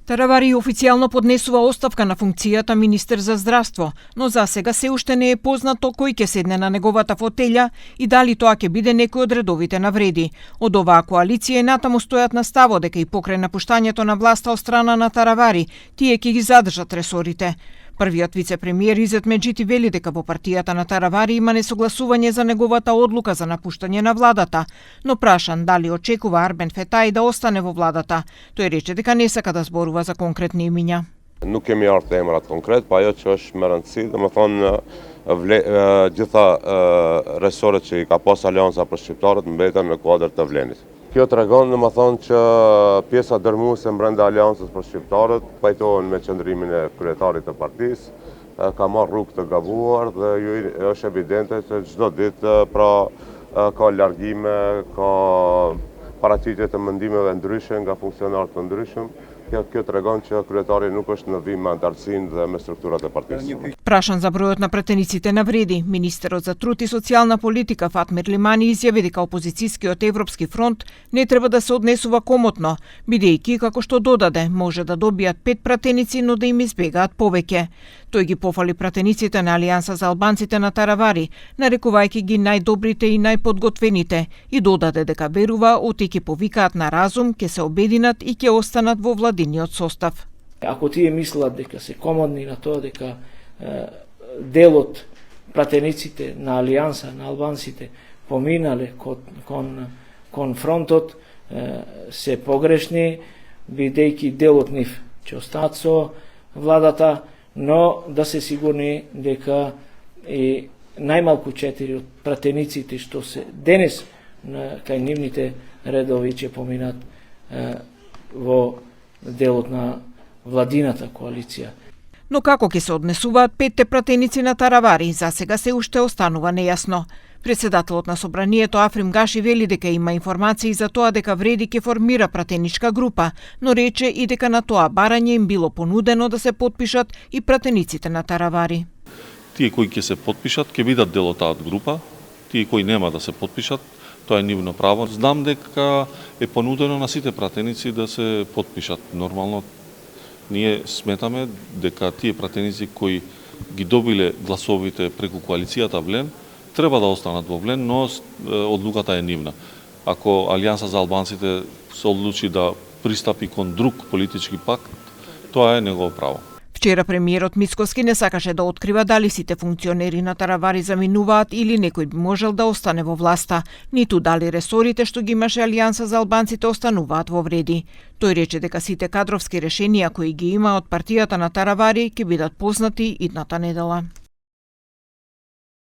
Таравари официјално поднесува оставка на функцијата министер за здравство, но за сега се уште не е познато кој ќе седне на неговата фотелја и дали тоа ќе биде некој од редовите Навреди. Од оваа коалиција натаму стојат на ставот дека и покрај напуштањето на власта од страна на Таравари, тие ќе ги задржат ресорите. Првиот вице-премиер Изет Меджити вели дека во партијата на Таравари има несогласување за неговата одлука за напуштање на владата, но прашан дали очекува Арбен Фетаи да остане во владата, тој рече дека не сака да зборува за конкретни имиња. Nuk kemi ardhur të emrat konkret, pa ajo që është më rëndësi, domethënë gjitha resorët që I ka pas Alianca për shqiptarët mbeten në kuadër të vlenit. Kjo tregon domethënë që pjesa dërmuese brenda Aleancës për shqiptarët pajtohen me qëndrimin e kryetarit të partisë, ka marrë rrugë të gabuar dhe është evidente se çdo ditë pra ka largime, ka paraqitje të mendimeve ndryshe nga funksionarë të ndryshëm. Kjo tregon që kryetari nuk është në vim me antarësinë dhe me strukturat e partisë. Прашан за бројот на пратениците Навреди, министерот за труд и социјална политика Фатмир Лимани изјави дека опозицијскиот Европски фронт не треба да се однесува комотно, бидејќи како што додаде може да добијат 5 пратеници, но да им избегаат повеќе. Тој ги пофали пратениците на Алијанса за албанците на Таравари, нарекувајќи ги најдобрите и најподготвените, и додаде дека верува оти ќе повикаат на разум, ќе се обединат и ќе останат во владиниот состав. Ако тие мислат дека се комодни на тоа дека делот пратениците на Алијанса, на албанците, поминале кон фронтот, се погрешни, бидејќи делот нив ќе останат со владата, но да се сигурни дека и најмалку 4 од пратениците што се денес кај нивните редови ќе поминат во делот на владината коалиција. Но како ќе се однесуваат 5 пратеници на Таравари, за сега се уште останува нејасно. Председателот на собранието Африм Гаши вели дека има информации за тоа дека Вреди ќе формира пратеничка група, но рече и дека на тоа барање им било понудено да се потпишат и пратениците на Таравари. Тие кои ќе се потпишат ќе бидат дел од таа група, тие кои нема да се потпишат, тоа е нивно право. Знам дека е понудено на сите пратеници да се потпишат. Нормално ние сметаме дека тие пратеници кои ги добиле гласовите преку коалицијата Влен треба да останат во Влен, но одлуката е нивна. Ако Алијанса за албанците се одлучи да пристапи кон друг политички пакт, тоа е негово право. Вчера премиерот Мицкоски не сакаше да открива дали сите функционери на Таравари заминуваат или некој би можел да остане во власта, ниту дали ресорите што ги имаше Алијанса за албанците остануваат во Вреди. Тој рече дека сите кадровски решенија кои ги има од партијата на Таравари ќе бидат познати идната недела.